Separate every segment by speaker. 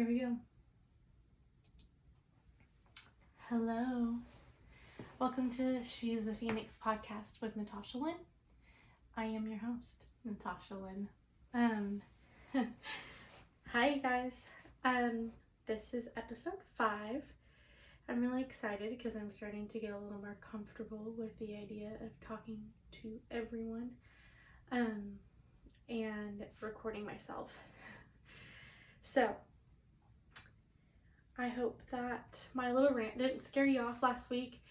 Speaker 1: Here we go. Hello. Welcome to She's the Phoenix podcast with Natasha Lynn. I am your host, Natasha Lynn. Hi guys. This is episode 5. I'm really excited because I'm starting to get a little more comfortable with the idea of talking to everyone and recording myself. So, I hope that my little rant didn't scare you off last week.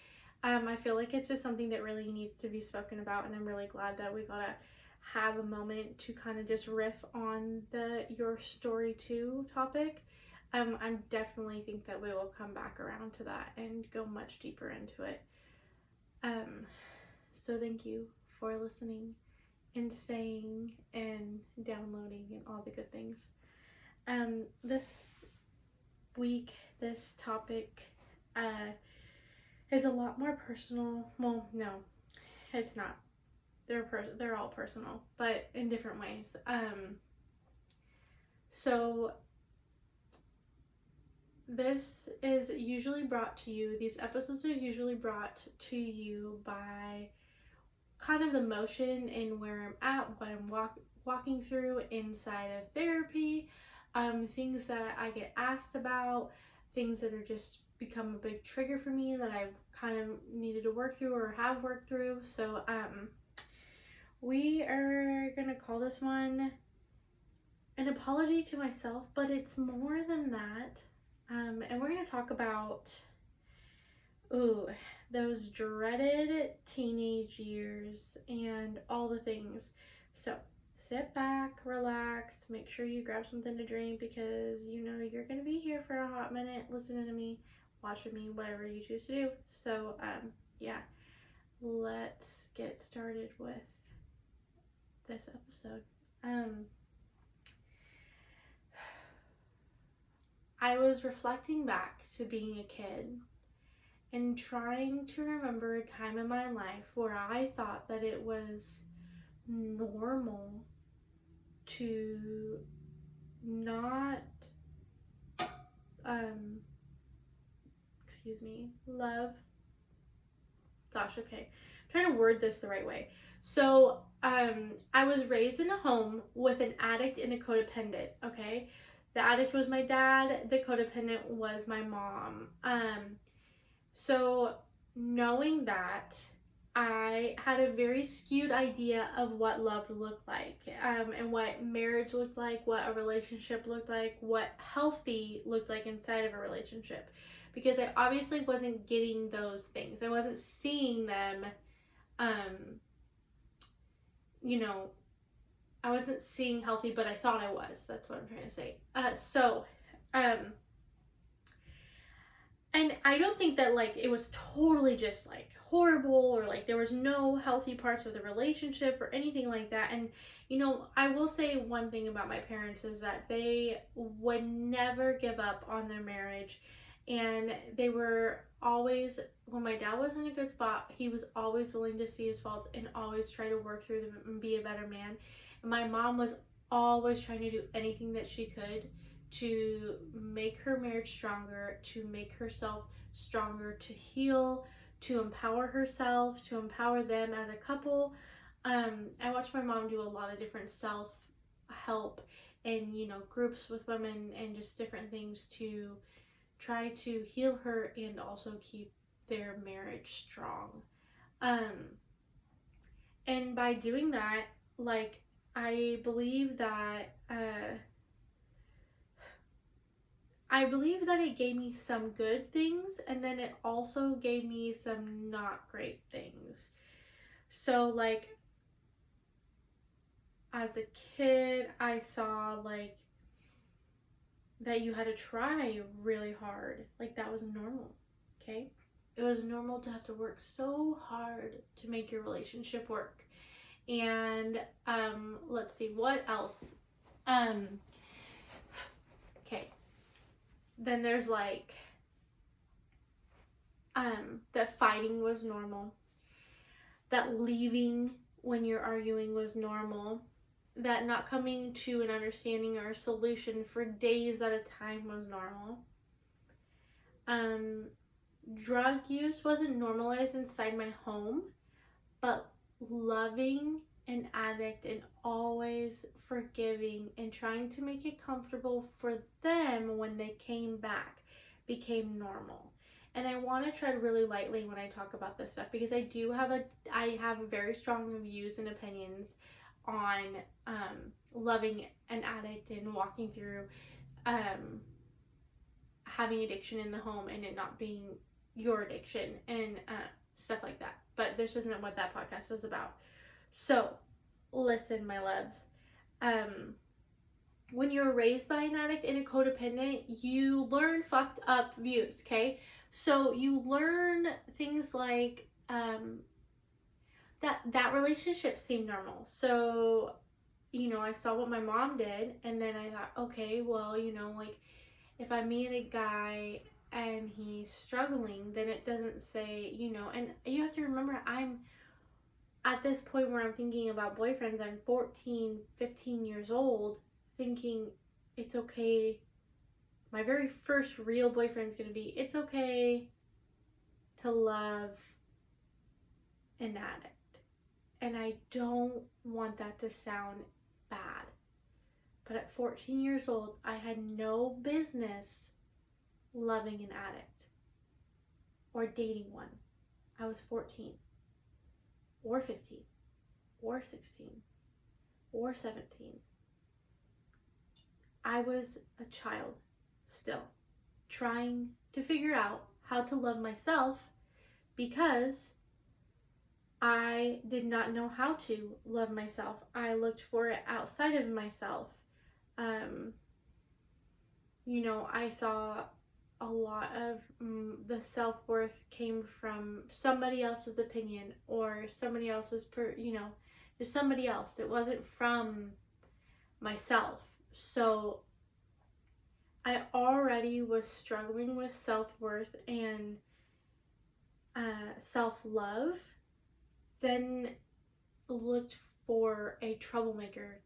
Speaker 1: I feel like it's just something that really needs to be spoken about, and I'm really glad that we got to have a moment to kind of just riff on the your story too topic. I definitely think that we will come back around to that and go much deeper into it. So thank you for listening and staying and downloading and all the good things. This week, this topic is a lot more personal. Well, no, it's not. They're all personal, but in different ways. So this is usually brought to you. These episodes are usually brought to you by kind of the motion and where I'm at, what I'm walking through inside of therapy, things that I get asked about, things that are just become a big trigger for me that I've kind of needed to work through or have worked through. So we are gonna call this one an apology to myself, but it's more than that. And we're gonna talk about those dreaded teenage years and all the things. So sit back, relax, make sure you grab something to drink because you know you're gonna be here for a hot minute listening to me, watching me, whatever you choose to do. So yeah, let's get started with this episode. I was reflecting back to being a kid and trying to remember a time in my life where I thought that it was normal to not love. Gosh, okay. I'm trying to word this the right way. So, I was raised in a home with an addict and a codependent, okay? The addict was my dad, the codependent was my mom. So knowing that, I had a very skewed idea of what love looked like, and what marriage looked like, what a relationship looked like, what healthy looked like inside of a relationship. Because I obviously wasn't getting those things. I wasn't seeing them, I wasn't seeing healthy, but I thought I was. That's what I'm trying to say. And I don't think that like it was totally just like horrible or like there was no healthy parts of the relationship or anything like that. And I will say one thing about my parents is that they would never give up on their marriage, and they were always, when my dad was in a good spot, he was always willing to see his faults and always try to work through them and be a better man. And my mom was always trying to do anything that she could to make her marriage stronger, to make herself stronger, to heal, to empower herself, to empower them as a couple. I watched my mom do a lot of different self-help and, groups with women and just different things to try to heal her and also keep their marriage strong. And by doing that, like, I believe that it gave me some good things, and then it also gave me some not great things. So, like, as a kid, I saw, like, that you had to try really hard. Like, that was normal, okay? It was normal to have to work so hard to make your relationship work. And, let's see, what else? Okay. Then there's like that fighting was normal, that leaving when you're arguing was normal, that not coming to an understanding or a solution for days at a time was normal. Um, Drug use wasn't normalized inside my home, but loving an addict and always forgiving and trying to make it comfortable for them when they came back became normal. And I want to tread really lightly when I talk about this stuff because I have very strong views and opinions on loving an addict and walking through um, having addiction in the home and it not being your addiction and stuff like that. But this isn't what that podcast is about. So, listen, my loves. When you're raised by an addict and a codependent, you learn fucked up views, okay? So, you learn things like that relationships seem normal. So, I saw what my mom did, and then I thought, okay, well, like if I meet a guy and he's struggling, then it doesn't say, and you have to remember, I'm at this point where I'm thinking about boyfriends. I'm 14, 15 years old, thinking it's okay. My very first real boyfriend's gonna be, it's okay to love an addict. And I don't want that to sound bad. But at 14 years old, I had no business loving an addict or dating one. I was 14 or 15 or 16 or 17. I was a child still, trying to figure out how to love myself because I did not know how to love myself. I looked for it outside of myself. I saw a lot of the self-worth came from somebody else's opinion or somebody else's just somebody else. It wasn't from myself. So I already was struggling with self-worth and self-love, then looked for a troublemaker,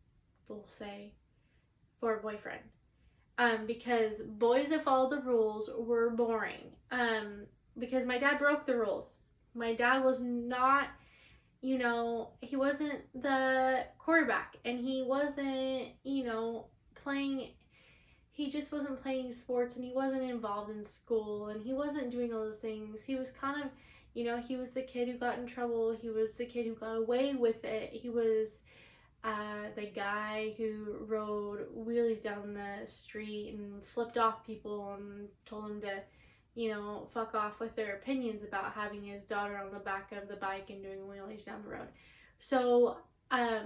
Speaker 1: we'll say, for a boyfriend. Because boys that followed the rules were boring. Because my dad broke the rules. My dad was not, he wasn't the quarterback, and he wasn't, playing. He just wasn't playing sports, and he wasn't involved in school, and he wasn't doing all those things. He was kind of, he was the kid who got in trouble. He was the kid who got away with it. He was the guy who rode wheelies down the street and flipped off people and told them to, fuck off with their opinions about having his daughter on the back of the bike and doing wheelies down the road. So, I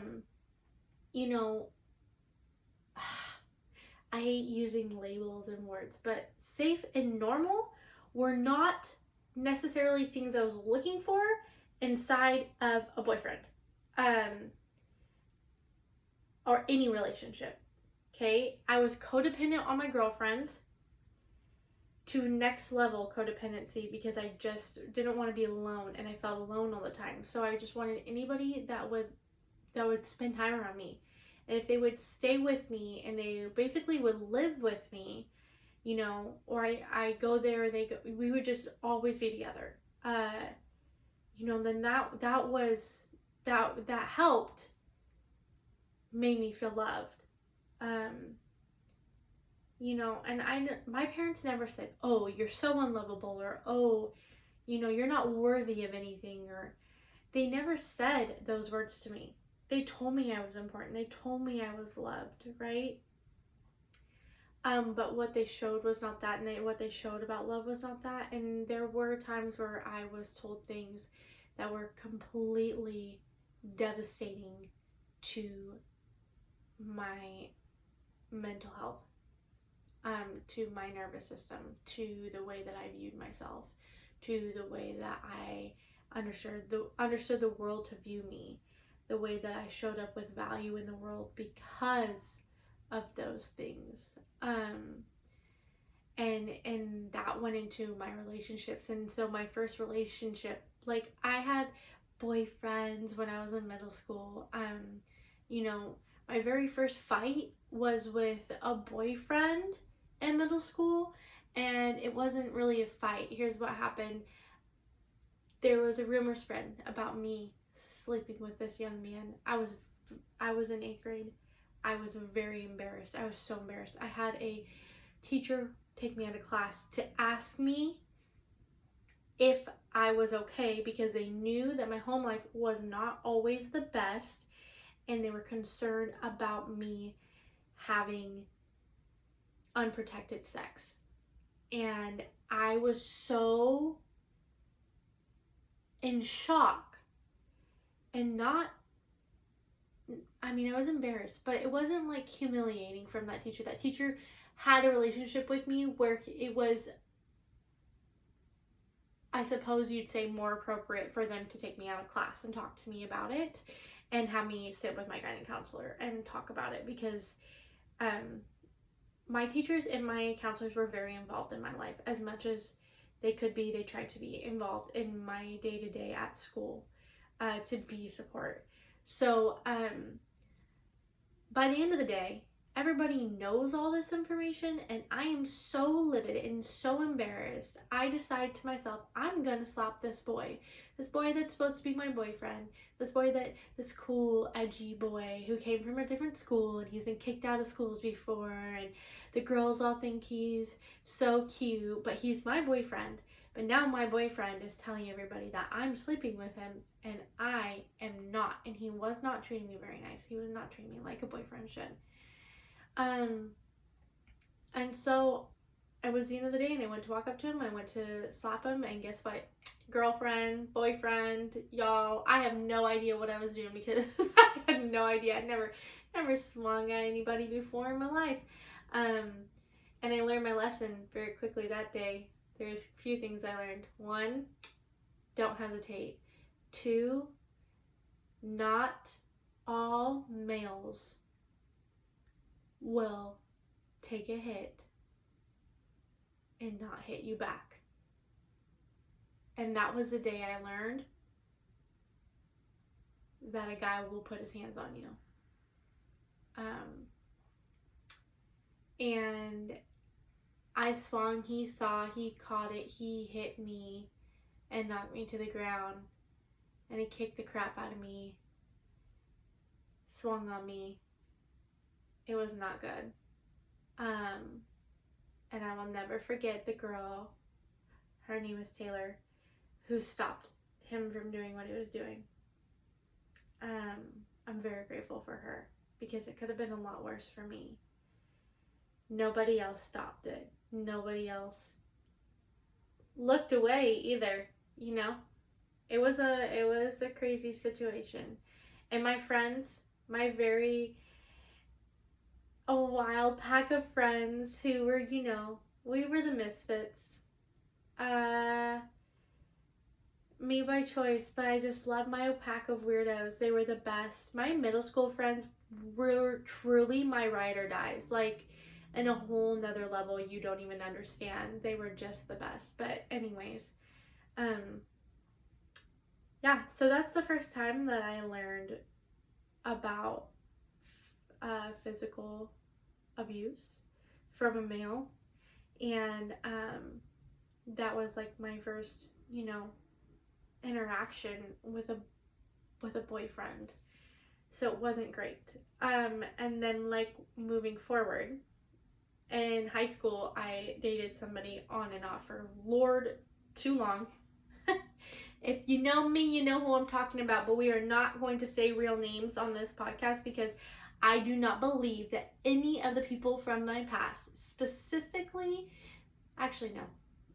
Speaker 1: hate using labels and words, but safe and normal were not necessarily things I was looking for inside of a boyfriend. Or any relationship. Okay? I was codependent on my girlfriends to next level codependency because I just didn't want to be alone and I felt alone all the time. So I just wanted anybody that would spend time around me. And if they would stay with me and they basically would live with me, or I go there, we would just always be together. Then that helped, made me feel loved. And my parents never said, oh, you're so unlovable, or oh, you're not worthy of anything, or they never said those words to me. They told me I was important. They told me I was loved, right? But what they showed was not that, and what they showed about love was not that. And there were times where I was told things that were completely devastating to my mental health, to my nervous system, to the way that I viewed myself, to the way that I understood the world to view me, the way that I showed up with value in the world because of those things. And that went into my relationships. And so my first relationship, I had boyfriends when I was in middle school. My very first fight was with a boyfriend in middle school, and it wasn't really a fight. Here's what happened. There was a rumor spread about me sleeping with this young man. I was in 8th grade. I was very embarrassed. I was so embarrassed. I had a teacher take me out of class to ask me if I was okay, because they knew that my home life was not always the best, and they were concerned about me having unprotected sex. And I was so in shock, and not, I mean, I was embarrassed, but it wasn't like humiliating from that teacher. That teacher had a relationship with me where it was, I suppose you'd say, more appropriate for them to take me out of class and talk to me about it and have me sit with my guidance counselor and talk about it, because my teachers and my counselors were very involved in my life. As much as they could be, they tried to be involved in my day-to-day at school, to be support. So by the end of the day, everybody knows all this information, and I am so livid and so embarrassed. I decide to myself, I'm gonna slap this boy that's supposed to be my boyfriend, this cool, edgy boy who came from a different school, and he's been kicked out of schools before, and the girls all think he's so cute, but he's my boyfriend. But now my boyfriend is telling everybody that I'm sleeping with him, and I am not. And he was not treating me very nice. He was not treating me like a boyfriend should. And so it was the end of the day, and I went to walk up to him. I went to slap him, and guess what? Girlfriend, boyfriend, y'all. I have no idea what I was doing, because I had no idea. I'd never swung at anybody before in my life. And I learned my lesson very quickly that day. There's a few things I learned. 1, don't hesitate. 2, not all males will take a hit and not hit you back. And that was the day I learned that a guy will put his hands on you. And I swung, he saw, he caught it, he hit me and knocked me to the ground, and he kicked the crap out of me, swung on me. It was not good. And I will never forget the girl, her name is Taylor, who stopped him from doing what he was doing. I'm very grateful for her, because it could have been a lot worse for me. Nobody else stopped it. Nobody else looked away either, you know? It was a crazy situation. And my friends, a wild pack of friends who were, we were the misfits. Me by choice, but I just love my pack of weirdos. They were the best. My middle school friends were truly my ride or dies. Like, in a whole nother level you don't even understand. They were just the best. But anyways, yeah, so that's the first time that I learned about physical abuse from a male. And that was like my first, interaction with a boyfriend. So it wasn't great. And then, like, moving forward, in high school, I dated somebody on and off for too long. If you know me, you know who I'm talking about, but we are not going to say real names on this podcast, because I do not believe that any of the people from my past, specifically, actually, no,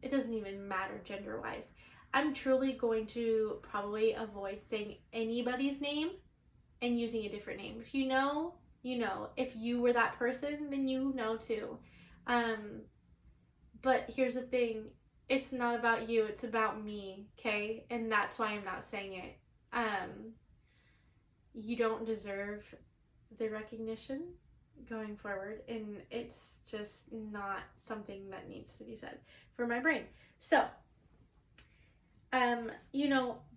Speaker 1: it doesn't even matter gender-wise. I'm truly going to probably avoid saying anybody's name and using a different name. If you know, you know. If you were that person, then you know too. But here's the thing. It's not about you. It's about me, okay? And that's why I'm not saying it. You don't deserve the recognition going forward, and it's just not something that needs to be said for my brain. So,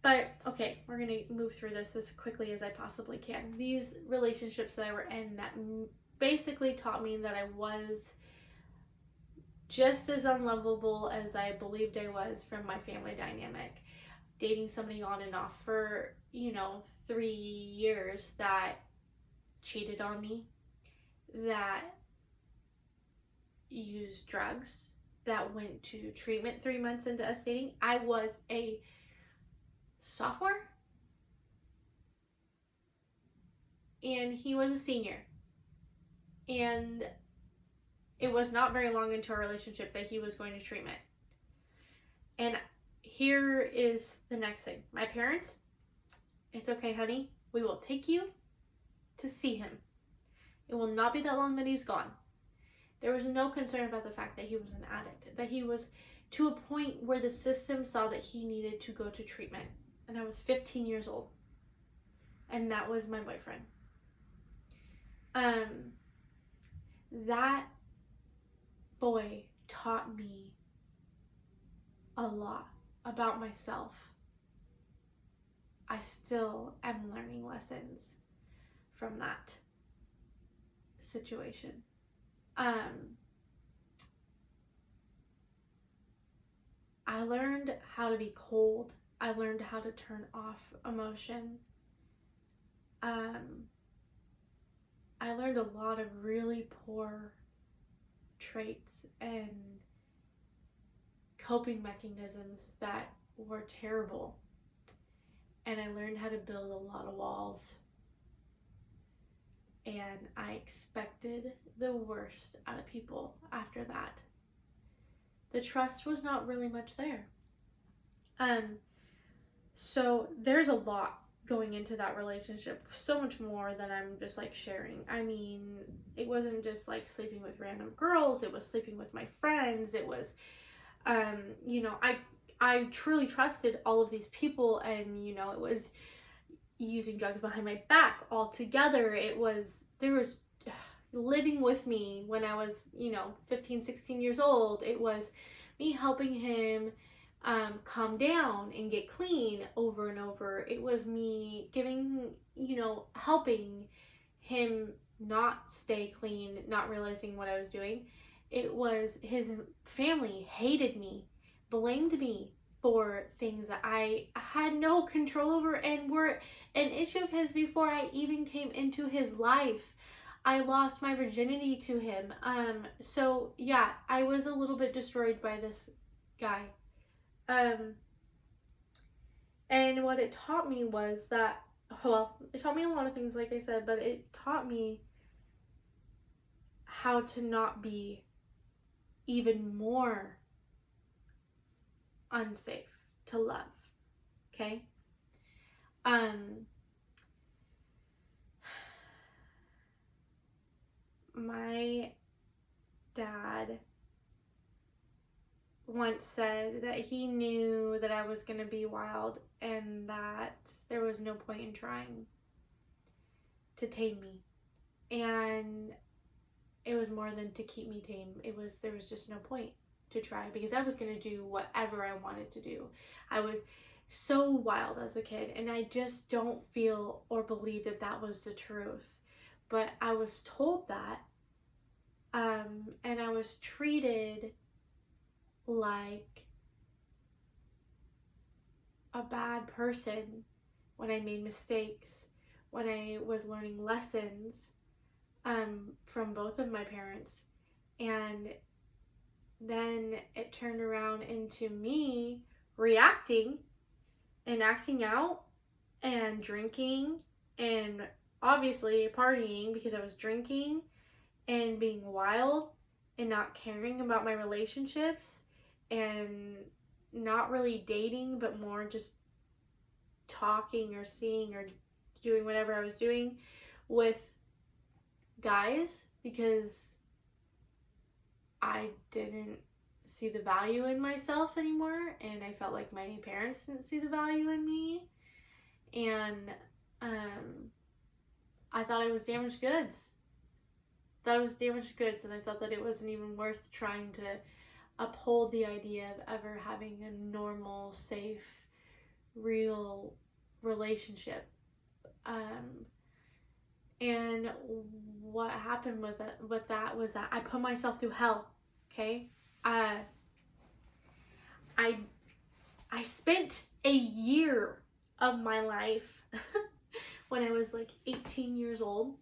Speaker 1: But okay, we're gonna move through this as quickly as I possibly can. These relationships that I were in that basically taught me that I was just as unlovable as I believed I was from my family dynamic. Dating somebody on and off for, 3 years that cheated on me, that used drugs, that went to treatment 3 months into us dating. I was a sophomore and he was a senior. And it was not very long into our relationship that he was going to treatment. And here is the next thing. My parents, it's okay, honey. We will take you to see him. It will not be that long that he's gone. There was no concern about the fact that he was an addict, that he was to a point where the system saw that he needed to go to treatment. And I was 15 years old. And that was my boyfriend. That boy taught me a lot about myself. I still am learning lessons from that situation. I learned how to be cold. I learned how to turn off emotion. I learned a lot of really poor traits and coping mechanisms that were terrible. And I learned how to build a lot of walls. And I expected the worst out of people after that. The trust was not really much there. So there's a lot going into that relationship, so much more than I'm just like sharing. I mean, it wasn't just like sleeping with random girls, it was sleeping with my friends. It was I truly trusted all of these people, and it was using drugs behind my back altogether. There was living with me when I was 15, 16 years old. It was me helping him calm down and get clean over and over. It was me helping him not stay clean, not realizing what I was doing. It was his family hated me, blamed me for things that I had no control over and were an issue of his before I even came into his life. I lost my virginity to him. So yeah, I was a little bit destroyed by this guy. And what it taught me was that, well, it taught me a lot of things, like I said, but it taught me how to not be even more unsafe to love. Okay? My dad once said that he knew that I was going to be wild and that there was no point in trying to tame me. And it was more than to keep me tame. There was just no point to try, because I was going to do whatever I wanted to do. I was so wild as a kid, and I just don't feel or believe that that was the truth. But I was told that, and I was treated like a bad person when I made mistakes, when I was learning lessons from both of my parents. And then it turned around into me reacting and acting out and drinking and obviously partying, because I was drinking and being wild and not caring about my relationships and not really dating, but more just talking or seeing or doing whatever I was doing with guys, because I didn't see the value in myself anymore, and I felt like my parents didn't see the value in me, and I thought I was damaged goods. And I thought that it wasn't even worth trying to uphold the idea of ever having a normal, safe real relationship. And what happened with that was that I put myself through hell. Okay, uh, I I spent a year of my life when I was like 18 years old,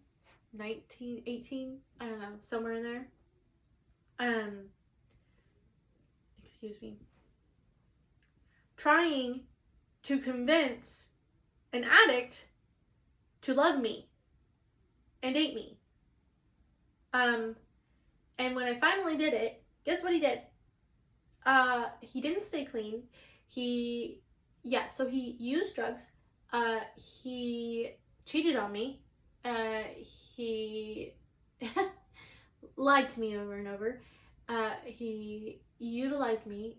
Speaker 1: 19, 18, I don't know, somewhere in there. Um, excuse me. Trying to convince an addict to love me and date me. And when I finally did it, guess what he did? He didn't stay clean. So he used drugs. He cheated on me. He lied to me over and over. He utilized me.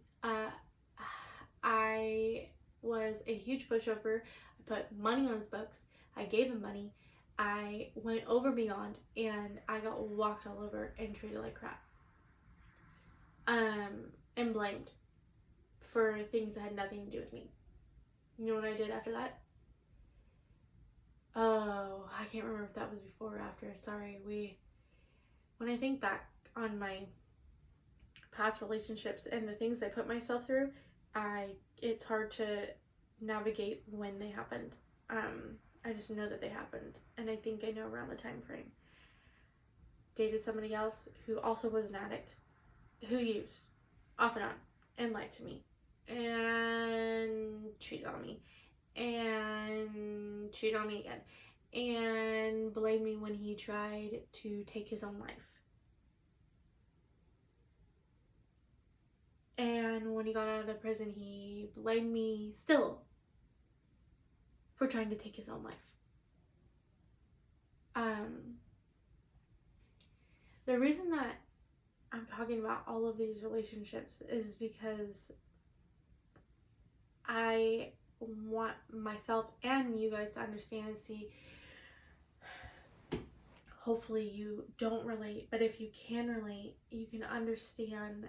Speaker 1: I was a huge pushover. I put money on his books. I gave him money. I went over beyond, and I got walked all over and treated like crap. And blamed for things that had nothing to do with me. You know what I did after that? Oh, I can't remember if that was before or after. Sorry. When I think back on my past relationships and the things I put myself through, it's hard to navigate when they happened. I just know that they happened, and I think I know around the time frame. Dated somebody else who also was an addict, who used off and on and lied to me and cheated on me and cheated on me again and blamed me when he tried to take his own life. And when he got out of prison, he blamed me still for trying to take his own life. The reason that I'm talking about all of these relationships is because I want myself and you guys to understand and see. Hopefully you don't relate, but if you can relate, you can understand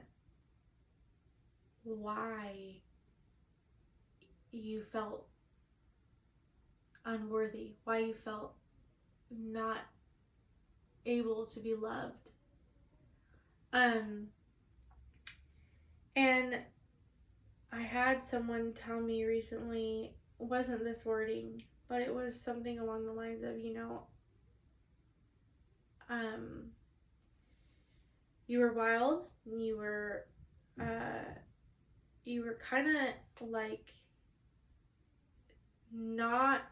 Speaker 1: why you felt unworthy, why you felt not able to be loved. And I had someone tell me recently, wasn't this wording, but it was something along the lines of, you were wild, you were kind of like not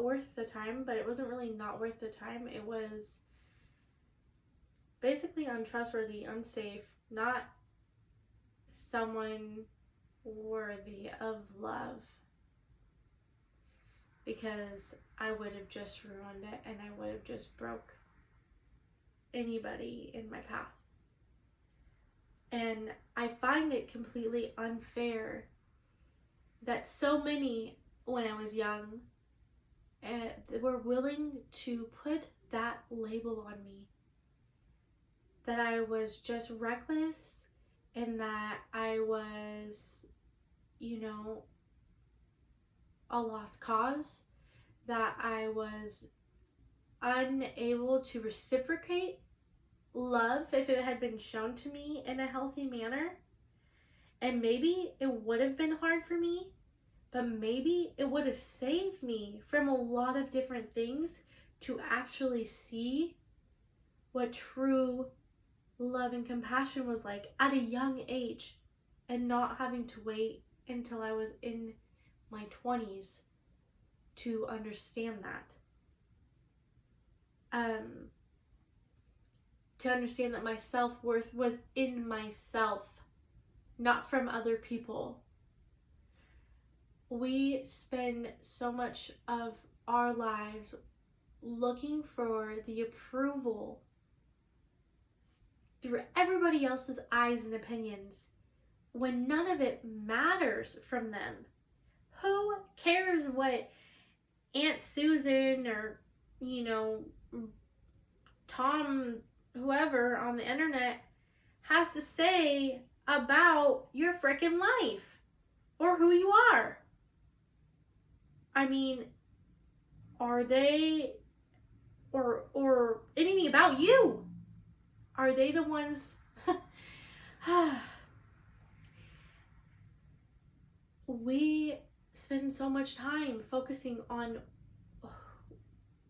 Speaker 1: worth the time, but it wasn't really not worth the time. It was basically untrustworthy, unsafe, not someone worthy of love, because I would have just ruined it and I would have just broke anybody in my path. And I find it completely unfair that so many, when I was young, were willing to put that label on me, that I was just reckless and that I was, a lost cause, that I was unable to reciprocate love if it had been shown to me in a healthy manner. And maybe it would have been hard for me, but maybe it would have saved me from a lot of different things to actually see what true love and compassion was like at a young age, and not having to wait until I was in my 20s to understand that. To understand that my self-worth was in myself, not from other people. We spend so much of our lives looking for the approval through everybody else's eyes and opinions when none of it matters from them. Who cares what Aunt Susan or, Tom, whoever on the internet has to say about your freaking life? or who you are. I mean, are they, or anything about you? Are they the ones? We spend so much time focusing on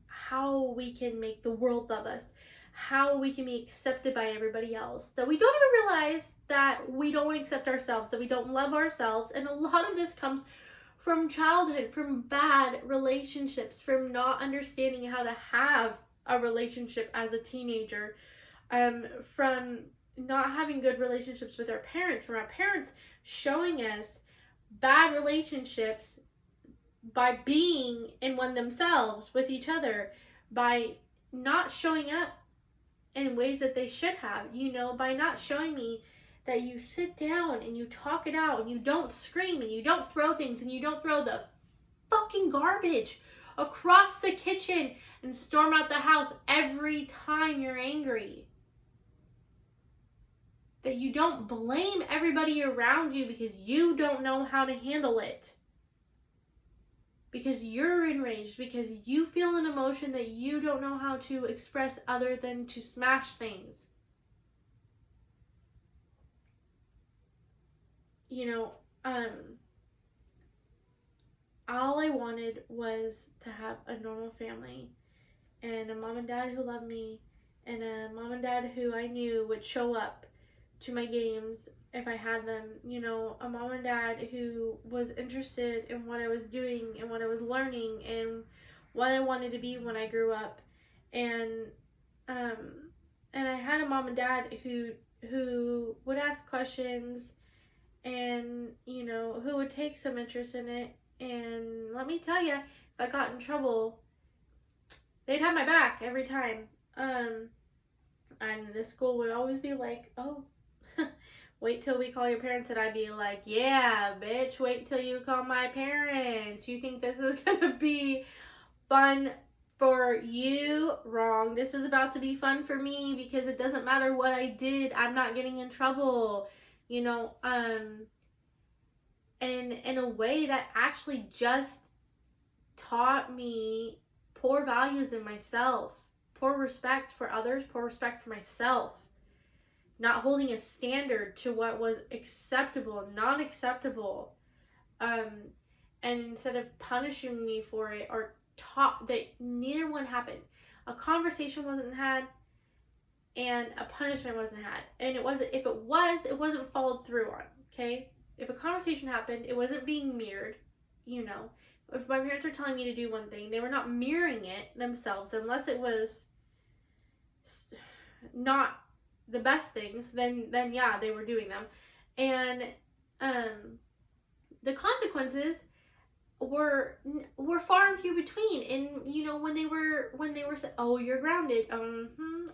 Speaker 1: how we can make the world love us, how we can be accepted by everybody else, that we don't even realize that we don't accept ourselves, that we don't love ourselves. And a lot of this comes from childhood, from bad relationships, from not understanding how to have a relationship as a teenager, from not having good relationships with our parents, from our parents showing us bad relationships by being in one themselves with each other, by not showing up in ways that they should have, by not showing me that you sit down and you talk it out and you don't scream and you don't throw things and you don't throw the fucking garbage across the kitchen and storm out the house every time you're angry. That you don't blame everybody around you because you don't know how to handle it. Because you're enraged, because you feel an emotion that you don't know how to express other than to smash things. All I wanted was to have a normal family and a mom and dad who loved me and a mom and dad who I knew would show up to my games if I had them. A mom and dad who was interested in what I was doing and what I was learning and what I wanted to be when I grew up. And I had a mom and dad who would ask questions and who would take some interest in it. And let me tell you, if I got in trouble, they'd have my back every time. And the school would always be like, oh, wait till we call your parents. And I'd be like, yeah, bitch, wait till you call my parents. You think this is gonna be fun for you? Wrong. This is about to be fun for me because it doesn't matter what I did. I'm not getting in trouble. And in a way that actually just taught me poor values in myself, poor respect for others, poor respect for myself, not holding a standard to what was acceptable, not acceptable. And instead of punishing me for it or taught that neither one happened. A conversation wasn't had and a punishment wasn't had. And it wasn't followed through on, okay? If a conversation happened, it wasn't being mirrored, If my parents were telling me to do one thing, they were not mirroring it themselves unless it was not the best things, then yeah, they were doing them. And the consequences were far and few between. And when they were said, oh, you're grounded,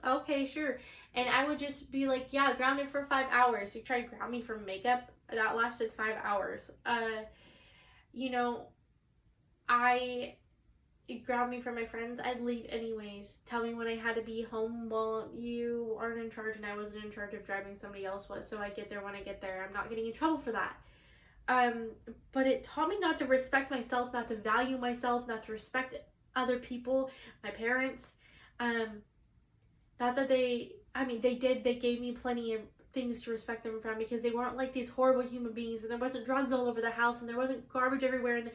Speaker 1: okay, sure. And I would just be like, yeah, grounded for 5 hours. You tried to ground me for makeup? That lasted 5 hours. It ground me from my friends. I'd leave anyways. Tell me when I had to be home. Well, you aren't in charge and I wasn't in charge of driving, somebody else was, so I get there when I get there. I'm not getting in trouble for that. But it taught me not to respect myself, not to value myself, not to respect other people, my parents. Not that they did, they gave me plenty of things to respect them from because they weren't like these horrible human beings, and there wasn't drugs all over the house, and there wasn't garbage everywhere, and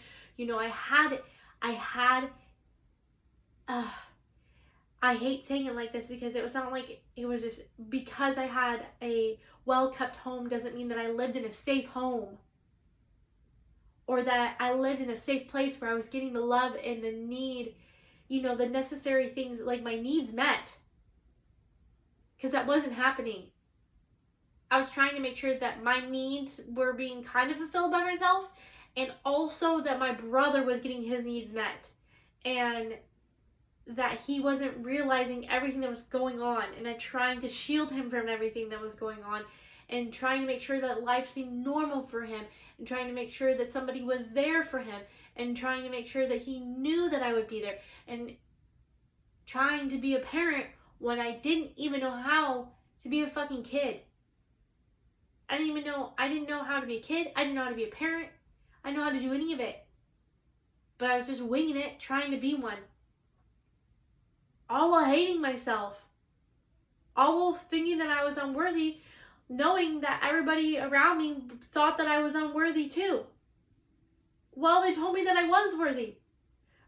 Speaker 1: I hate saying it like this because it was not like it was just because I had a well-kept home doesn't mean that I lived in a safe home or that I lived in a safe place where I was getting the love and the need, the necessary things, like my needs met, because that wasn't happening. I was trying to make sure that my needs were being kind of fulfilled by myself and also that my brother was getting his needs met and that he wasn't realizing everything that was going on, and I trying to shield him from everything that was going on and trying to make sure that life seemed normal for him and trying to make sure that somebody was there for him and trying to make sure that he knew that I would be there and trying to be a parent when I didn't even know how to be a fucking kid. I didn't know how to be a kid. I didn't know how to be a parent. I know how to do any of it. But I was just winging it, trying to be one. All while hating myself. All while thinking that I was unworthy, knowing that everybody around me thought that I was unworthy too. Well, they told me that I was worthy.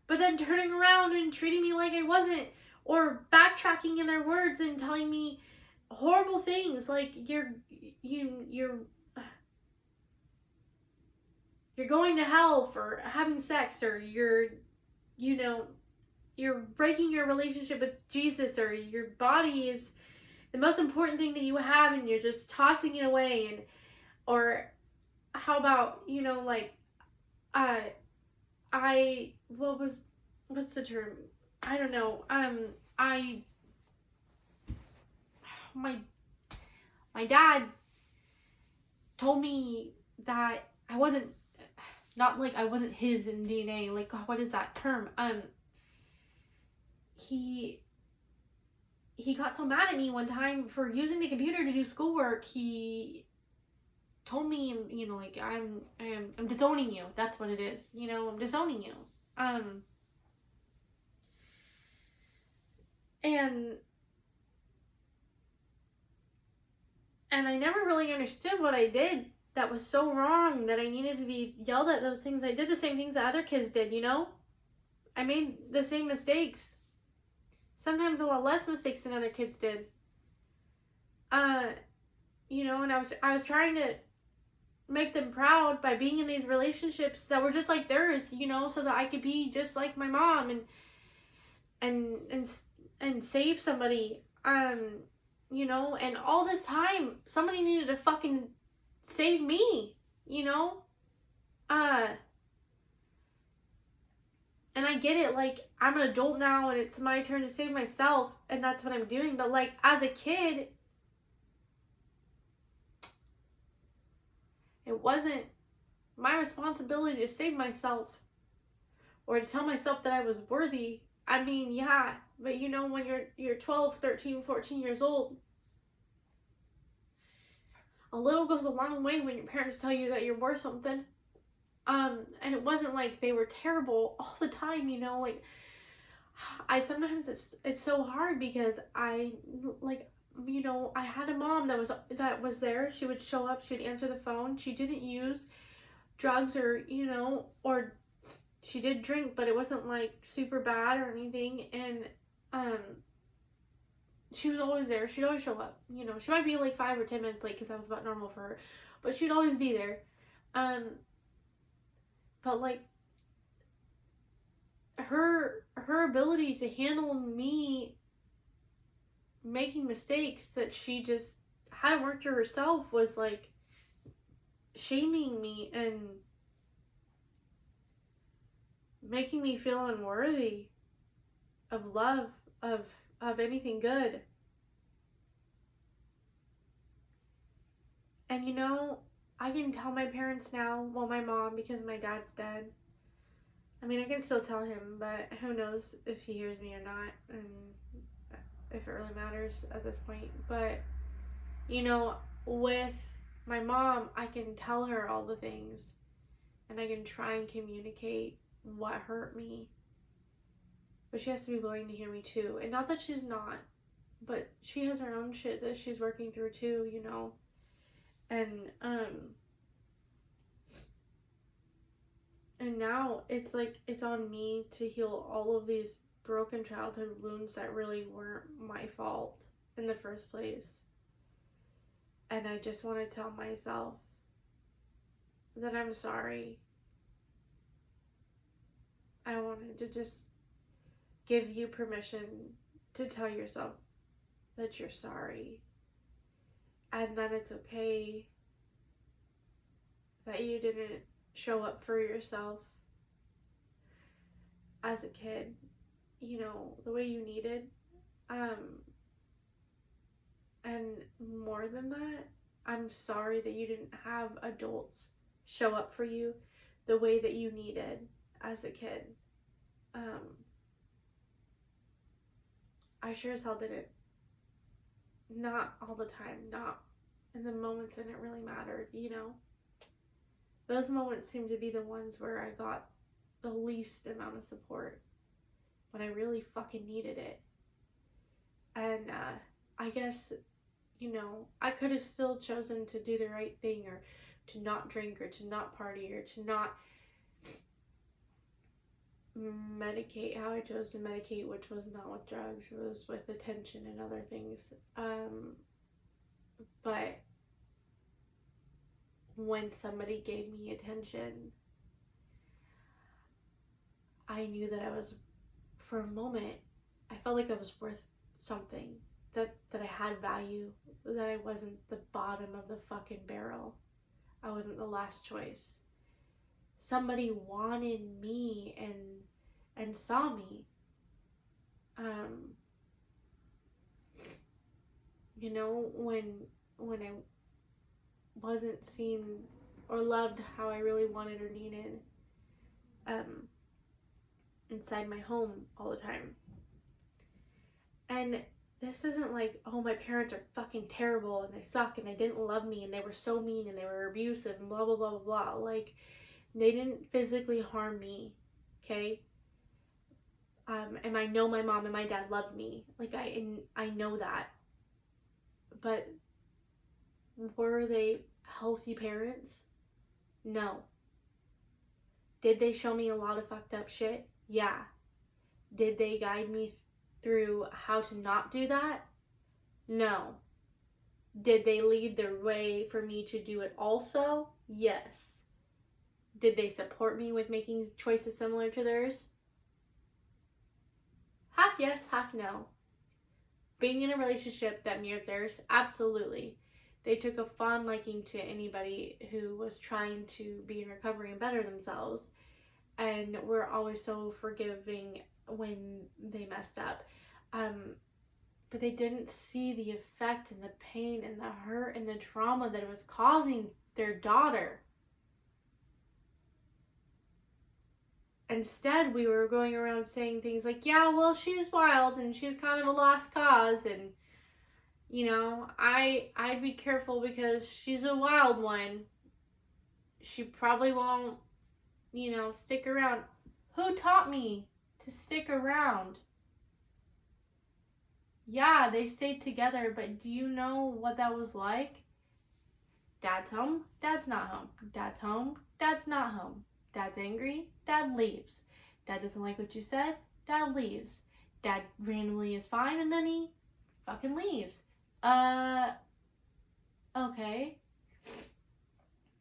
Speaker 1: But then turning around and treating me like I wasn't, or backtracking in their words and telling me horrible things like you're going to hell for having sex, or you're breaking your relationship with Jesus, or your body is the most important thing that you have and you're just tossing it away. And or how about, like, I what's the term? I don't know. I my my dad told me that I wasn't, not like I wasn't his in DNA. Like, God, what is that term? He got so mad at me one time for using the computer to do schoolwork. He told me, like, I'm disowning you. That's what it is. I'm disowning you. And I never really understood what I did that was so wrong that I needed to be yelled at those things. I did the same things that other kids did, I made the same mistakes. Sometimes a lot less mistakes than other kids did. And I was trying to make them proud by being in these relationships that were just like theirs, so that I could be just like my mom and save somebody. And all this time somebody needed to fucking save me, and I get it, like, I'm an adult now and it's my turn to save myself, and that's what I'm doing. But, like, as a kid, it wasn't my responsibility to save myself or to tell myself that I was worthy. I mean, yeah, but when you're 12, 13, 14 years old, a little goes a long way when your parents tell you that you're worth something. And it wasn't like they were terrible all the time, like, I sometimes it's so hard because I had a mom that was there. She would show up, she would answer the phone. She didn't use drugs, or she did drink, but it wasn't like super bad or anything. And she was always there. She'd always show up. She might be like 5 or 10 minutes late because that was about normal for her, but she'd always be there. But, like, her ability to handle me making mistakes that she just hadn't worked through herself was like shaming me and making me feel unworthy of love, of anything good. And I can tell my parents now, well, my mom, because my dad's dead. I mean, I can still tell him, but who knows if he hears me or not, and if it really matters at this point. But, with my mom, I can tell her all the things, and I can try and communicate what hurt me. But she has to be willing to hear me too. And not that she's not, but she has her own shit that she's working through too, And now it's like it's on me to heal all of these broken childhood wounds that really weren't my fault in the first place. And I just want to tell myself that I'm sorry. I wanted to just give you permission to tell yourself that you're sorry. And that it's okay that you didn't show up for yourself as a kid, the way you needed. And more than that, I'm sorry that you didn't have adults show up for you the way that you needed as a kid. I sure as hell didn't. Not all the time, not in the moments when it really mattered, those moments seem to be the ones where I got the least amount of support when I really fucking needed it. And I guess, I could have still chosen to do the right thing, or to not drink, or to not party, or to not medicate how I chose to medicate, which was not with drugs, it was with attention and other things. But when somebody gave me attention, I knew that for a moment, I felt like I was worth something, that I had value, that I wasn't the bottom of the fucking barrel. I wasn't the last choice. Somebody wanted me and saw me. When I wasn't seen or loved how I really wanted or needed, inside my home all the time. And this isn't like, oh, my parents are fucking terrible and they suck and they didn't love me and they were so mean and they were abusive and blah blah blah blah blah. Like, they didn't physically harm me, okay? And I know my mom and my dad loved me. Like, I know that. But were they healthy parents? No. Did they show me a lot of fucked up shit? Yeah. Did they guide me through how to not do that? No. Did they lead the way for me to do it also? Yes. Did they support me with making choices similar to theirs? Half yes, half no. Being in a relationship that mirrored theirs? Absolutely. They took a fond liking to anybody who was trying to be in recovery and better themselves. And we're always so forgiving when they messed up. But they didn't see the effect and the pain and the hurt and the trauma that it was causing their daughter. Instead, we were going around saying things like, yeah, well, she's wild and she's kind of a lost cause, and I'd be careful because she's a wild one. She probably won't, stick around. Who taught me to stick around? Yeah, they stayed together, but do you know what that was like? Dad's home, dad's not home. Dad's home, dad's not home. Dad's angry, dad leaves. Dad doesn't like what you said, dad leaves. Dad randomly is fine and then he fucking leaves. Okay.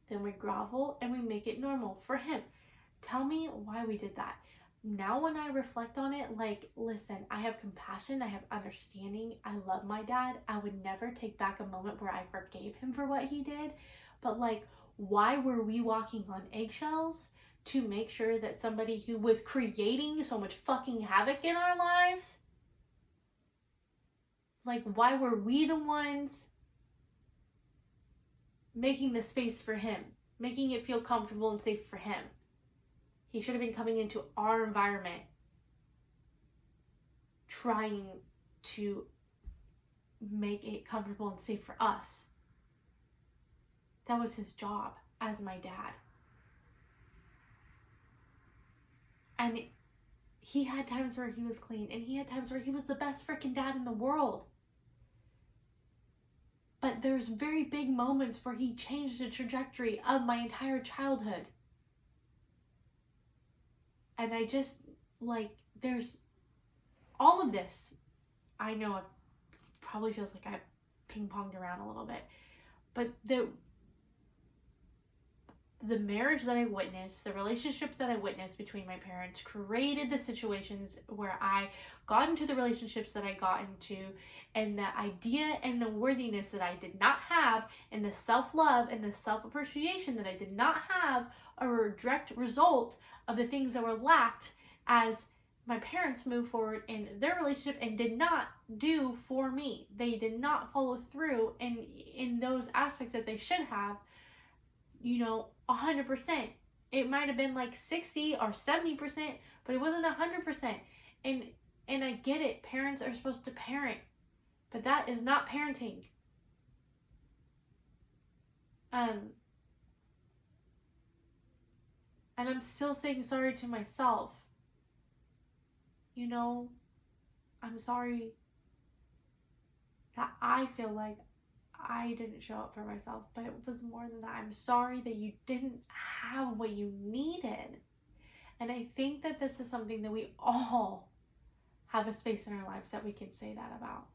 Speaker 1: Then we grovel and we make it normal for him. Tell me why we did that. Now when I reflect on it, like, listen, I have compassion, I have understanding, I love my dad. I would never take back a moment where I forgave him for what he did. But like, why were we walking on eggshells to make sure that somebody who was creating so much fucking havoc in our lives, like, why were we the ones making the space for him, making it feel comfortable and safe for him? He should have been coming into our environment, trying to make it comfortable and safe for us. That was his job as my dad. And he had times where he was clean, and he had times where he was the best freaking dad in the world. But there's very big moments where he changed the trajectory of my entire childhood. And I just, like, there's all of this. I know it probably feels like I ping-ponged around a little bit, but the marriage that I witnessed, the relationship that I witnessed between my parents created the situations where I got into the relationships that I got into, and the idea and the worthiness that I did not have, and the self-love and the self-appreciation that I did not have, are a direct result of the things that were lacked as my parents moved forward in their relationship and did not do for me. They did not follow through in those aspects that they should have, 100%. It might have been like 60 or 70%, but it wasn't 100%. And I get it. Parents are supposed to parent, but that is not parenting. And I'm still saying sorry to myself. I'm sorry that I feel like I didn't show up for myself, but it was more than that. I'm sorry that you didn't have what you needed. And I think that this is something that we all have a space in our lives that we can say that about.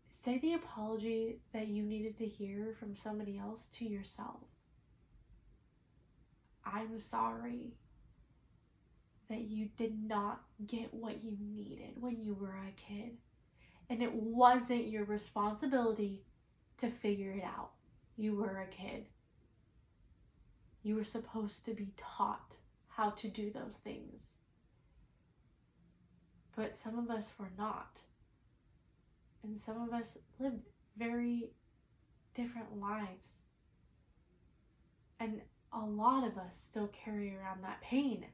Speaker 1: Say the apology that you needed to hear from somebody else to yourself. I'm sorry that you did not get what you needed when you were a kid. And it wasn't your responsibility to figure it out. You were a kid. You were supposed to be taught how to do those things. But some of us were not. And some of us lived very different lives. And a lot of us still carry around that pain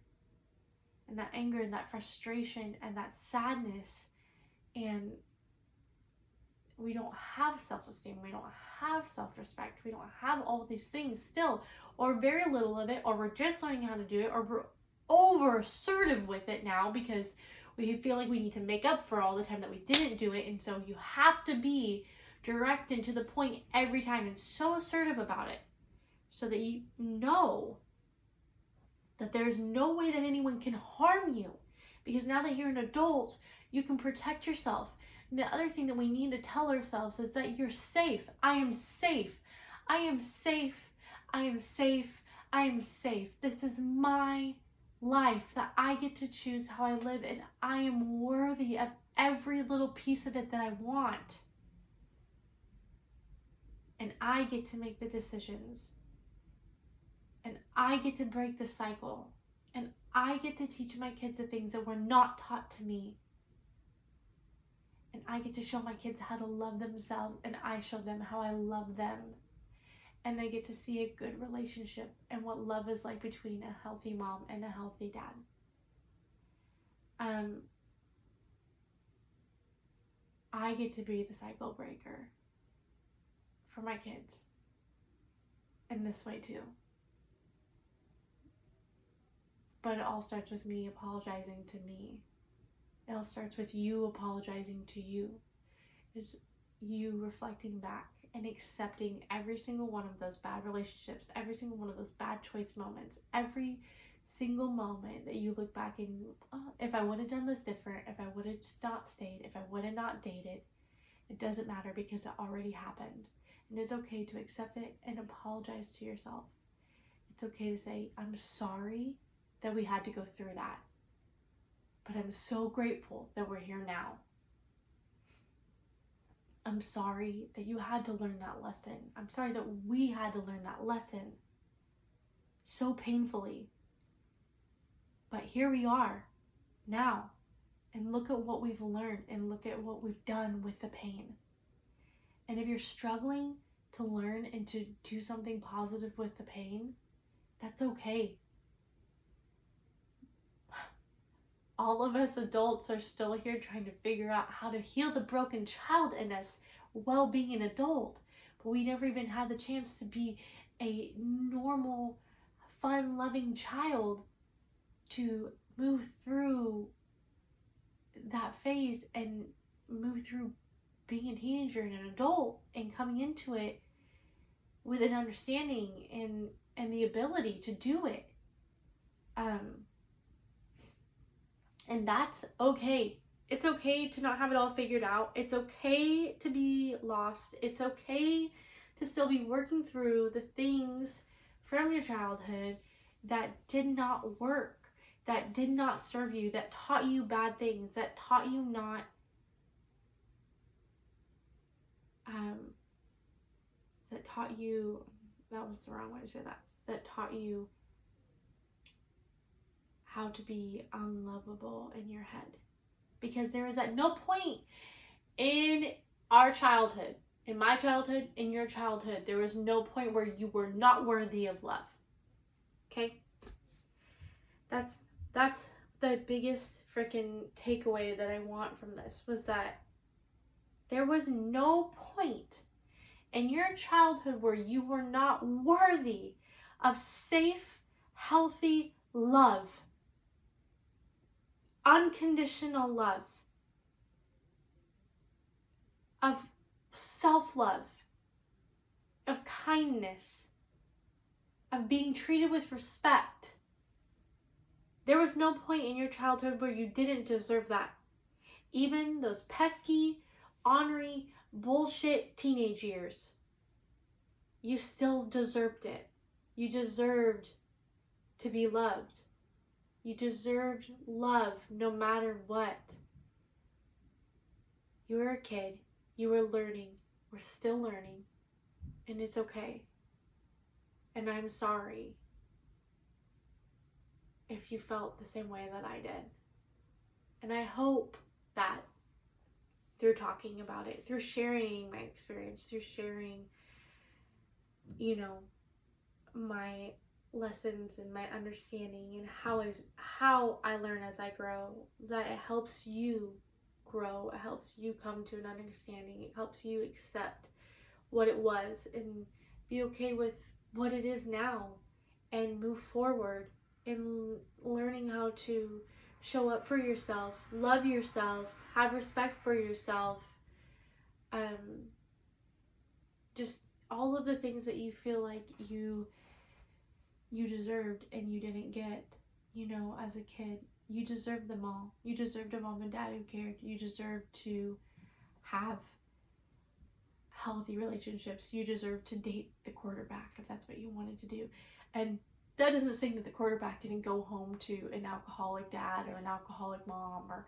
Speaker 1: and that anger and that frustration and that sadness. And we don't have self-esteem. We don't have self-respect. We don't have all these things still, or very little of it, or we're just learning how to do it, or we're over assertive with it now because we feel like we need to make up for all the time that we didn't do it. And so you have to be direct and to the point every time and so assertive about it so that you know that there's no way that anyone can harm you, because now that you're an adult, you can protect yourself. And the other thing that we need to tell ourselves is that you're safe. I am safe. I am safe. I am safe. I am safe. This is my life that I get to choose how I live, and I am worthy of every little piece of it that I want. And I get to make the decisions. And I get to break the cycle. And I get to teach my kids the things that were not taught to me. And I get to show my kids how to love themselves, and I show them how I love them. And they get to see a good relationship and what love is like between a healthy mom and a healthy dad. I get to be the cycle breaker for my kids in this way too. But it all starts with me apologizing to me. It all starts with you apologizing to you. It's you reflecting back and accepting every single one of those bad relationships, every single one of those bad choice moments, every single moment that you look back and, oh, if I would have done this different, if I would have not stayed, if I would have not dated, it doesn't matter because it already happened. And it's okay to accept it and apologize to yourself. It's okay to say, I'm sorry that we had to go through that. But I'm so grateful that we're here now. I'm sorry that you had to learn that lesson. I'm sorry that we had to learn that lesson so painfully. But here we are now. And look at what we've learned and look at what we've done with the pain. And if you're struggling to learn and to do something positive with the pain, that's okay. All of us adults are still here trying to figure out how to heal the broken child in us while being an adult. But we never even had the chance to be a normal, fun-loving child to move through that phase and move through being a teenager and an adult and coming into it with an understanding and the ability to do it. And that's okay. It's okay to not have it all figured out. It's okay to be lost. It's okay to still be working through the things from your childhood that did not work, that did not serve you, that taught you bad things, that taught you not that was the wrong way to say that taught you how to be unlovable in your head. Because there is at no point in our childhood, in my childhood, in your childhood, there was no point where you were not worthy of love. Okay? That's the biggest freaking takeaway that I want from this, was that there was no point in your childhood where you were not worthy of safe, healthy love, unconditional love, of self-love, of kindness, of being treated with respect. There was no point in your childhood where you didn't deserve that. Even those pesky, ornery, bullshit teenage years, you still deserved it. You deserved to be loved. You deserved love no matter what. You were a kid. You were learning. We're still learning. And it's okay. And I'm sorry if you felt the same way that I did. And I hope that through talking about it, through sharing my experience, through sharing, my lessons and my understanding and how I learn as I grow, that it helps you grow, it helps you come to an understanding, it helps you accept what it was and be okay with what it is now and move forward in learning how to show up for yourself, love yourself, have respect for yourself, just all of the things that you feel like you deserved and you didn't get, as a kid. You deserved them all. You deserved a mom and dad who cared. You deserved to have healthy relationships. You deserve to date the quarterback if that's what you wanted to do. And that isn't saying that the quarterback didn't go home to an alcoholic dad or an alcoholic mom or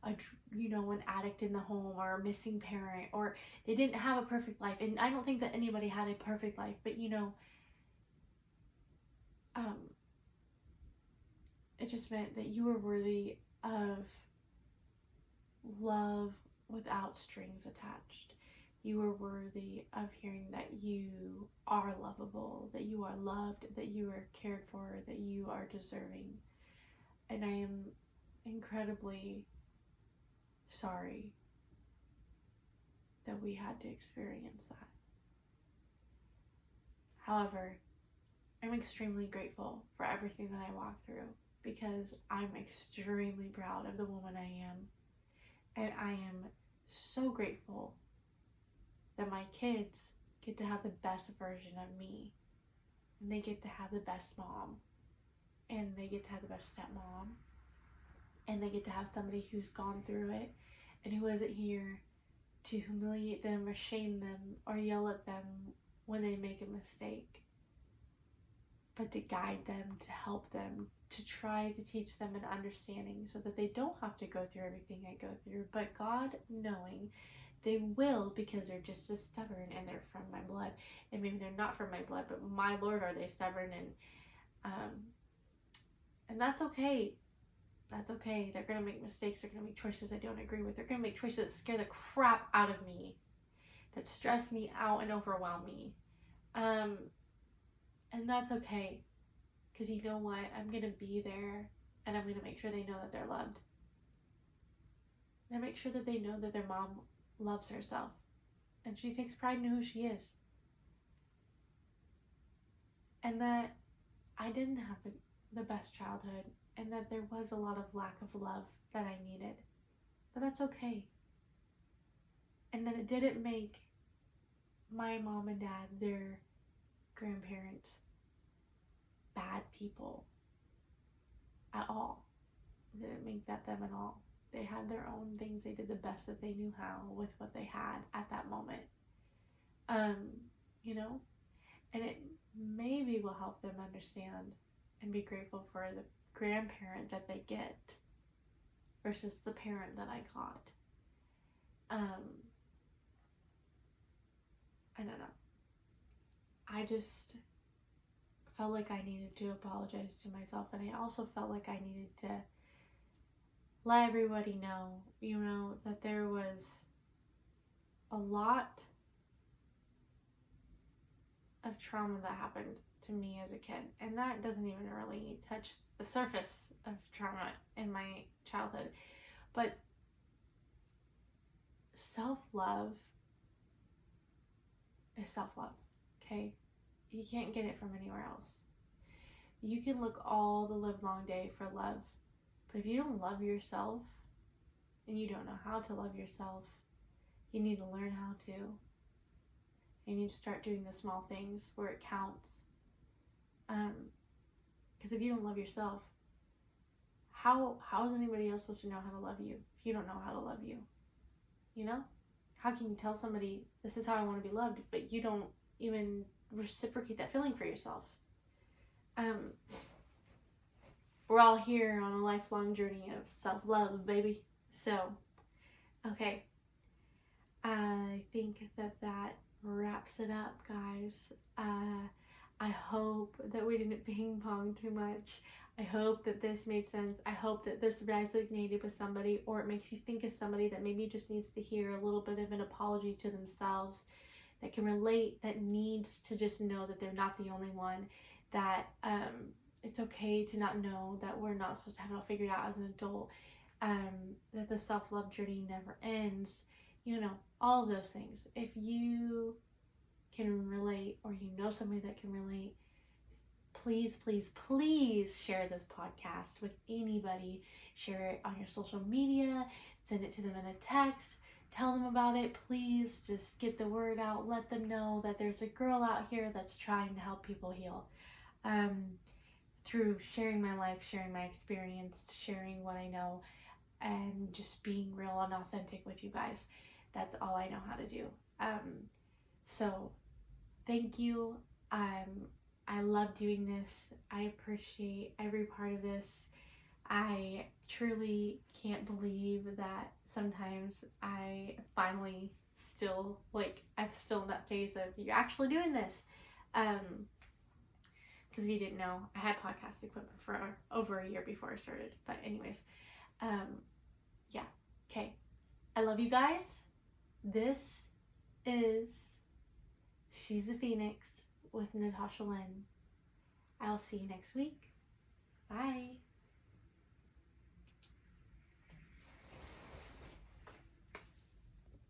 Speaker 1: an addict in the home or a missing parent, or they didn't have a perfect life. And I don't think that anybody had a perfect life, but it just meant that you were worthy of love without strings attached. You are worthy of hearing that you are lovable, that you are loved, that you are cared for, that you are deserving. And I am incredibly sorry that we had to experience that. However, I'm extremely grateful for everything that I walked through because I'm extremely proud of the woman I am. And I am so grateful that my kids get to have the best version of me. And they get to have the best mom. And they get to have the best stepmom. And they get to have somebody who's gone through it and who isn't here to humiliate them or shame them or yell at them when they make a mistake, but to guide them, to help them, to try to teach them an understanding so that they don't have to go through everything I go through. But God knowing they will, because they're just as stubborn and they're from my blood. And maybe they're not from my blood, but my Lord, are they stubborn? And that's okay. That's okay. They're going to make mistakes. They're going to make choices I don't agree with. They're going to make choices that scare the crap out of me, that stress me out and overwhelm me. And that's okay. Because you know what? I'm going to be there and I'm going to make sure they know that they're loved. And I make sure that they know that their mom loves herself and she takes pride in who she is. And that I didn't have the best childhood and that there was a lot of lack of love that I needed. But that's okay. And that it didn't make my mom and dad, their grandparents, bad people at all. It didn't make that them at all. They had their own things. They did the best that they knew how with what they had at that moment. And it maybe will help them understand and be grateful for the grandparent that they get versus the parent that I got. I don't know. I just felt like I needed to apologize to myself, and I also felt like I needed to let everybody know, that there was a lot of trauma that happened to me as a kid, and that doesn't even really touch the surface of trauma in my childhood. But self-love is self-love, okay? You can't get it from anywhere else. You can look all the live long day for love, but if you don't love yourself and you don't know how to love yourself, you need to learn how to. You need to start doing the small things where it counts. Because if you don't love yourself, how is anybody else supposed to know how to love you if you don't know how to love you? You know? How can you tell somebody, this is how I want to be loved, but you don't even reciprocate that feeling for yourself? We're all here on a lifelong journey of self-love, baby. So, okay. I think that wraps it up, guys. I hope that we didn't ping pong too much. I hope that this made sense. I hope that this resonated with somebody, or it makes you think of somebody that maybe just needs to hear a little bit of an apology to themselves, that can relate, that needs to just know that they're not the only one, that it's okay to not know, that we're not supposed to have it all figured out as an adult, that the self-love journey never ends, you know, all of those things. If you can relate, or you know somebody that can relate, please, please, please share this podcast with anybody. Share it on your social media, send it to them in a text, tell them about it. Please just get the word out. Let them know that there's a girl out here that's trying to help people heal. Through sharing my life, sharing my experience, sharing what I know, and just being real and authentic with you guys. That's all I know how to do. So thank you. I love doing this. I appreciate every part of this. I truly can't believe that sometimes I finally still, I'm still in that phase of, you're actually doing this. Because if you didn't know, I had podcast equipment for over a year before I started. But anyways, yeah. Okay. I love you guys. This is She's a Phoenix with Natasha Lynn. I'll see you next week. Bye.